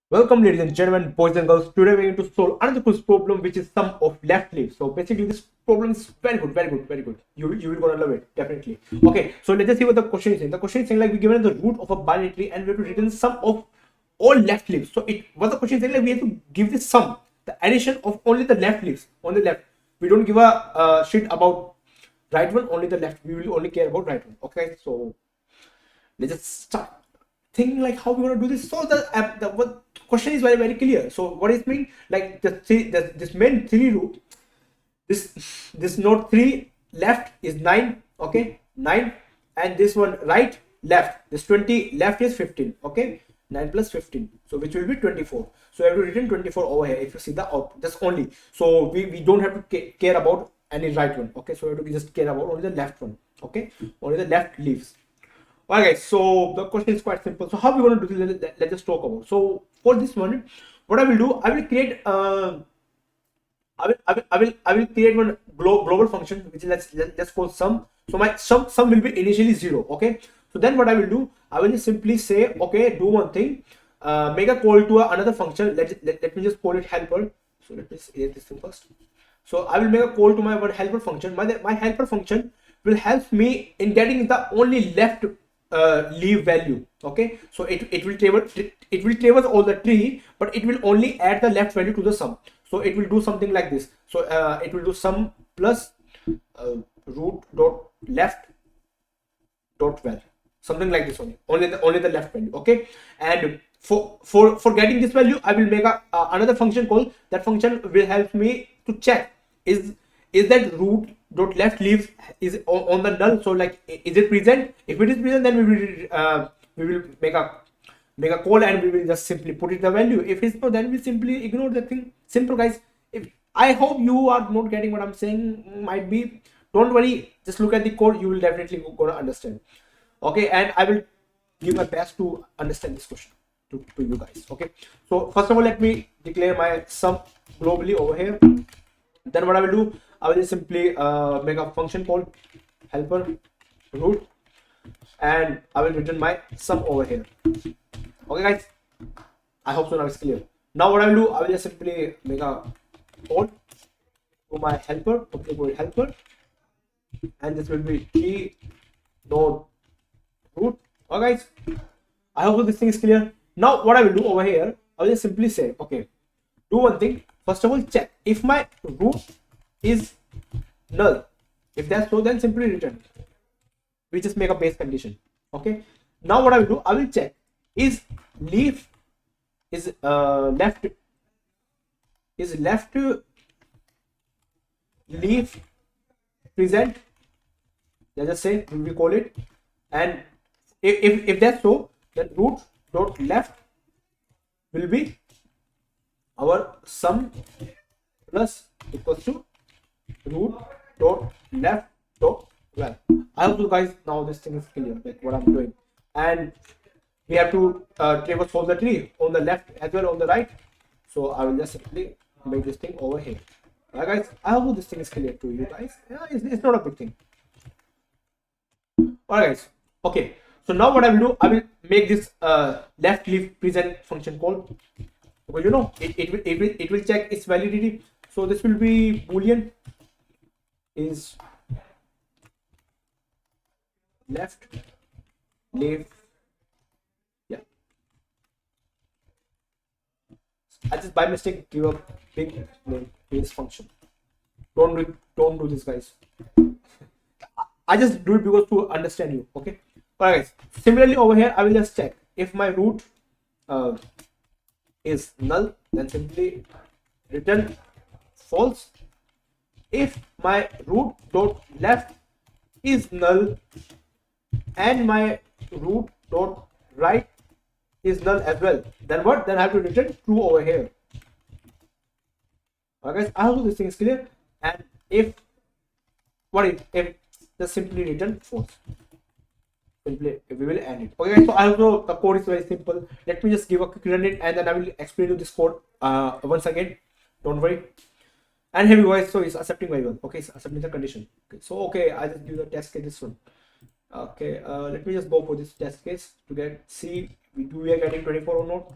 Welcome, ladies and gentlemen, boys and girls. Today we're going to solve another quiz problem, which is sum of left leaves. So basically, this problem is very good, very good, very good. You will gonna love it definitely. Okay, so let's just see what the question is saying. The question is saying like we given the root of a binary tree and we have to return sum of all left leaves. So it what the question is saying like we have to give this sum, the addition of only the left leaves, on the left. We don't give a shit about right one, only the left. We will only care about right one. Okay, so let's just start thinking like how we're going to do this. So the what question is very clear. So what is mean like this main three root, this node 3 left is 9, okay, 9, and this one right left, this 20 left is 15, okay, 9 plus 15, so which will be 24. So I have to written 24 over here. If you see the output, that's only, so we don't have to care about any right one, okay, so we have to just care about only the left one, okay, only the left leaves. Alright guys, so the question is quite simple. So how we going to do this? Let's just talk about. So for this one, what I will do, I will create I will create one global function which is let's call sum. So my sum will be initially 0, okay. So then what I will do, I will just simply say, okay, do one thing, make a call to another function. Let me just call it helper. So let me create this thing first. So I will make a call to my one helper function. My helper function will help me in getting the only left leaf value, okay. So it will traverse all the tree, but it will only add the left value to the sum. So it will do something like this. So it will do sum plus root dot left dot val, something like this, only the left value, okay. And for getting this value, I will make a another function call. That function will help me to check is that root dot left leaves is on the null. So like, is it present? If it is present, then we will make a call and we will just simply put it the value. If it's not, then we simply ignore the thing. Simple guys. If I hope you are not getting what I'm saying, might be, don't worry, just look at the code, you will definitely gonna understand, okay. And I will give my best to understand this question to you guys, okay. So first of all, let me declare my sum globally over here. Then what I will do, I will just simply make a function called helper root, and I will return my sum over here, okay guys. I hope so now it's clear. Now what I will do, I will just simply make a call to my helper, okay, called helper, and this will be key node root. Okay guys, I hope this thing is clear. Now what I will do over here, I will just simply say, okay, do one thing. First of all, check if my root is null. If that's so, then simply return. We just make a base condition, okay. Now what I will do, I will check is leaf is left leaf present, let's just say we call it. And if that's so, then root dot left will be our sum plus equals to root dot left dot well. I hope you guys now this thing is clear, like what I'm doing. And we have to traverse all the tree on the left as well on the right. So I will just simply make this thing over here. Alright guys, I hope this thing is clear to you guys. Yeah, it's not a big thing. Alright guys, okay. So now what I will do, I will make this left leaf present function call, because you know it will check its validity. So this will be boolean is left leaf. Yeah, I just by mistake give a big name to this function. Don't do this guys. I just do it because to understand you, okay. Alright guys, similarly over here I will just check if my root is null, then simply return false. If my root dot left is null and my root dot right is null as well, then what, then I have to return true over here. Okay guys, I hope this thing is clear. And if just simply return false, simply we will end it. Okay guys, so I know the code is very simple. Let me just give a quick run it and then I will explain you this code once again, don't worry. And here we go guys, so it's accepting very well, okay, it's accepting the condition. Okay, so okay, I just give the test case this one. Okay, let me just go for this test case to see we are getting 24 or not.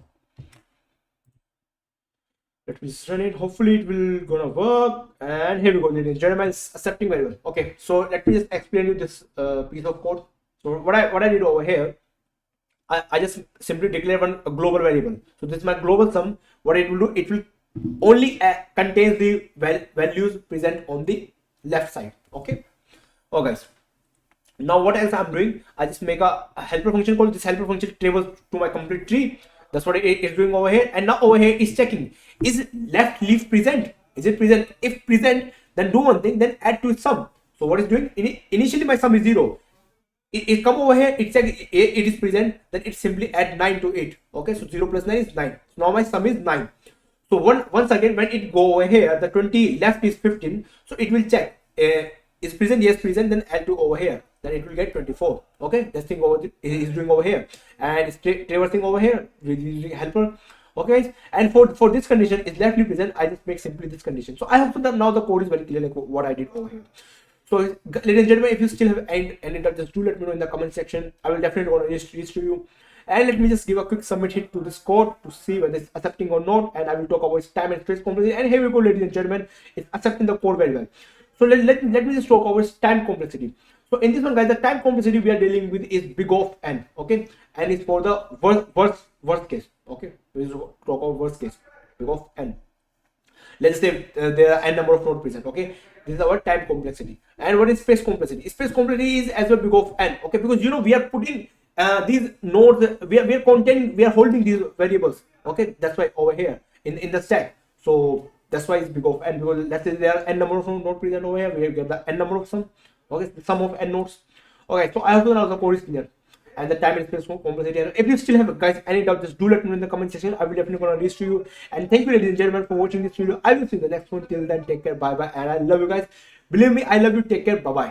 Let me just run it. Hopefully it will gonna work. And here we go, ladies and gentlemen. It's accepting very well. Okay, so let me just explain you this piece of code. So what I did over here, I just simply declare a global variable. So this is my global sum. What it will do, it will only contains the values present on the left side. Okay. Oh guys. Now what else I'm doing? I just make a helper function called. This helper function travels to my complete tree. That's what it is doing over here. And now over here is checking, is left leaf present? Is it present? If present, then do one thing, then add to its sum. So what is doing? Initially my sum is 0. It come over here, it check it is present, then it simply add 9 to it. Okay, so 0 plus 9 is 9. So now my sum is 9. So once again, when it go over here, the 20 left is 15. So it will check is present, yes present, then add to over here, then it will get 24. Okay, this thing over is doing over here, and it's traversing over here using helper. Okay guys, and for this condition is left leaf present, I just make simply this condition. So I hope that now the code is very clear, like what I did over here. So ladies and gentlemen, if you still have any doubt, just do let me know in the comment section. I will definitely want to reach to you. And let me just give a quick submit hit to this code to see whether it's accepting or not, and I will talk about its time and space complexity. And here we go, ladies and gentlemen, it's accepting the code very well. So let me just talk about its time complexity. So in this one guys, the time complexity we are dealing with is big of n. Okay, and it's for the worst case. Okay, we talk about worst case, big of n. Let's say there are n number of nodes present. Okay, this is our time complexity. And what is space complexity? Space complexity is as well big of n. Okay, because we are putting these nodes, we are holding these variables. Okay, that's why over here in the stack. So that's why it's big of n, because let's say there are n number of nodes present over here. We have the n number of sum. Okay, the sum of n nodes. Okay, so I hope now the code is clear and the time and space complexity. And if you still have guys any doubt, just do let me know in the comment section. I will definitely gonna reach to you. And thank you, ladies and gentlemen, for watching this video. I will see you in the next one. Till then, take care, bye bye, and I love you guys. Believe me, I love you. Take care, bye bye.